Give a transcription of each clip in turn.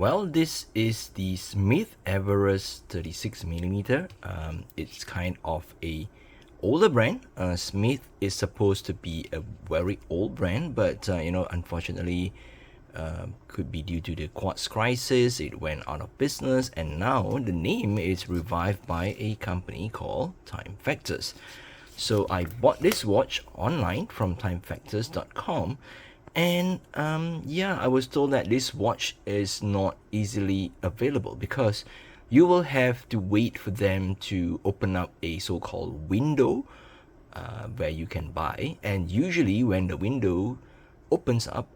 Well, this is the Smith Everest 36mm. It's kind of a older brand. Smith is supposed to be a very old brand, but unfortunately, could be due to the quartz crisis, it went out of business, and now the name is revived by a company called Time Factors. So I bought this watch online from timefactors.com, and yeah, I was told that this watch is not easily available because you will have to wait for them to open up a so-called window where you can buy. And usually when the window opens up,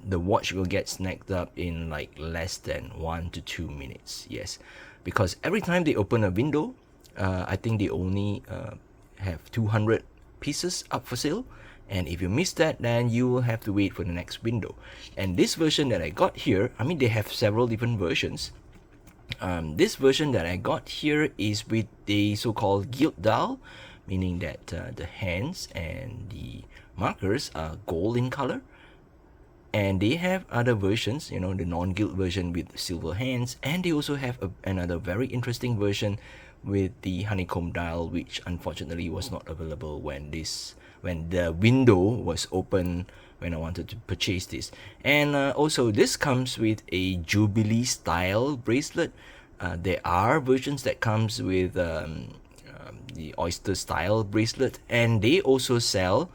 the watch will get snagged up in like less than 1 to 2 minutes. Yes, because every time they open a window, I think they only have 200 pieces up for sale. And if you miss that, then you will have to wait for the next window. And this version that I got here, I mean, they have several different versions. This version that I got here is with the so-called Gilt dial, meaning that the hands and the markers are gold in color. And they have other versions, the non-gilt version with silver hands, and they also have another very interesting version with the honeycomb dial, which unfortunately was not available when the window was open when I wanted to purchase this. And also this comes with a Jubilee style bracelet. There are versions that comes with the oyster style bracelet, and they also sell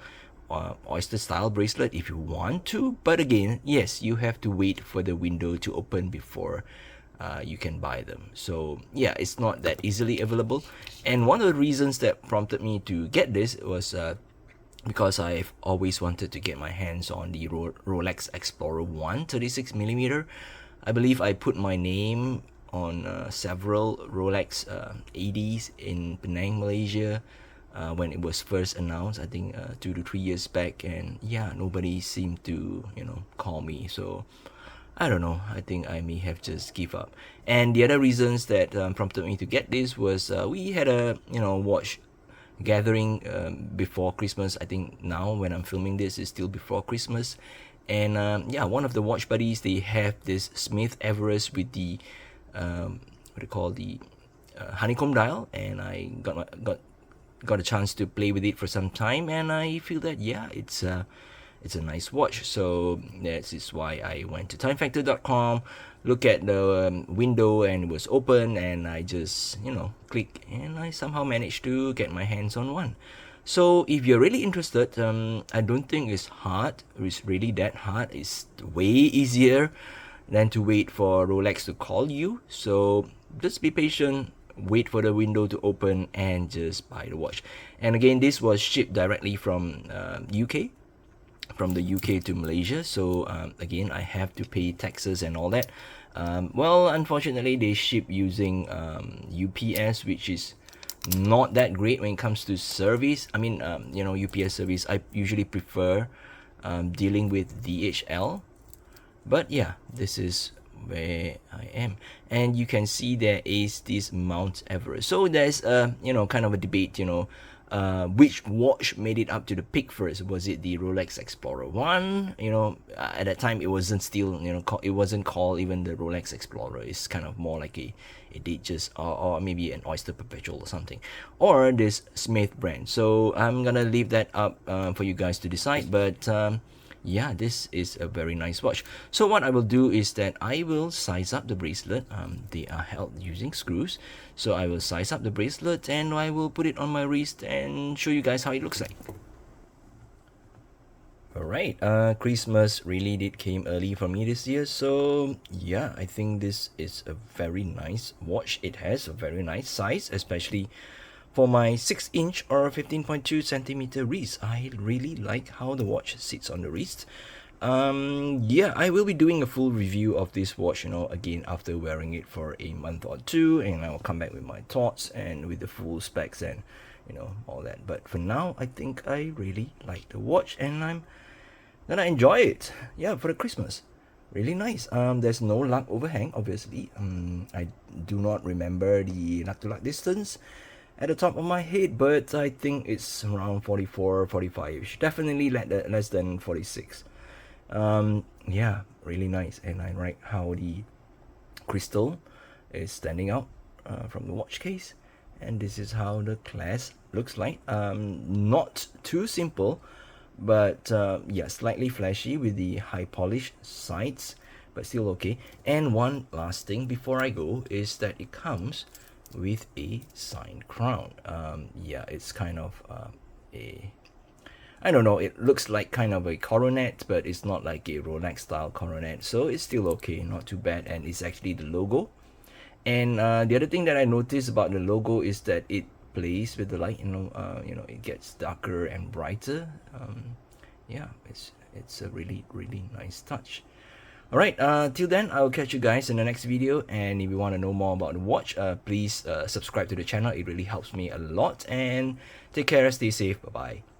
oyster style bracelet if you want to, but again, yes, you have to wait for the window to open before you can buy them. So yeah, it's not that easily available. And one of the reasons that prompted me to get this was because I've always wanted to get my hands on the Rolex Explorer 1 36mm. I believe I put my name on several Rolex 80s in Penang, Malaysia, when it was first announced, I think 2 to 3 years back, and yeah, nobody seemed to call me. So I don't know, I think I may have just give up. And the other reasons that prompted me to get this was we had a watch gathering before Christmas. I think now when I'm filming this is still before Christmas, and yeah, one of the watch buddies, they have this Smith Everest with the what do you call, the honeycomb dial, and I got a chance to play with it for some time, and I feel that yeah, it's a nice watch. So that is why I went to timefactor.com, look at the window, and it was open, and I just click, and I somehow managed to get my hands on one. So if you're really interested, I don't think it's hard. It's really that hard. It's way easier than to wait for Rolex to call you. So just be patient, wait for the window to open, and just buy the watch. And again, this was shipped directly from UK, from the UK to Malaysia. So again, I have to pay taxes and all that. Well, unfortunately, they ship using UPS, which is not that great when it comes to service. I mean, UPS service, I usually prefer dealing with DHL. But yeah, this is where I am, and you can see there is this Mount Everest. So there's kind of a debate, which watch made it up to the peak first. Was it the Rolex Explorer 1? At that time it wasn't still, it wasn't called even the Rolex Explorer. It's kind of more like a Datejust, or maybe an Oyster Perpetual or something, or this Smith brand. So I'm gonna leave that up for you guys to decide, but yeah, this is a very nice watch. So what I will do is that I will size up the bracelet. They are held using screws. So I will size up the bracelet, and I will put it on my wrist and show you guys how it looks like. Alright, Christmas really did came early for me this year. So yeah, I think this is a very nice watch. It has a very nice size, especially for my 6-inch or 15.2 centimeter wrist. I really like how the watch sits on the wrist. Yeah, I will be doing a full review of this watch, again after wearing it for a month or two, and I will come back with my thoughts and with the full specs and all that. But for now, I think I really like the watch, and I'm gonna enjoy it. Yeah, for the Christmas. Really nice. There's no lug overhang, obviously. I do not remember the lug to lug distance at the top of my head, but I think it's around 44, 45. Definitely less than 46. Yeah, really nice, and I like how the crystal is standing out from the watch case, and this is how the clasp looks like. Not too simple, but yeah, slightly flashy with the high polish sides, but still okay. And one last thing before I go is that it comes with a signed crown. Yeah, it's kind of a, I don't know, it looks like kind of a coronet, but it's not like a Rolex style coronet, so it's still okay, not too bad. And it's actually the logo. And the other thing that I noticed about the logo is that it plays with the light. You know, it gets darker and brighter. Yeah, it's a really nice touch. All right, till then, I'll catch you guys in the next video. And if you want to know more about the watch, please subscribe to the channel. It really helps me a lot. And take care, stay safe, bye bye.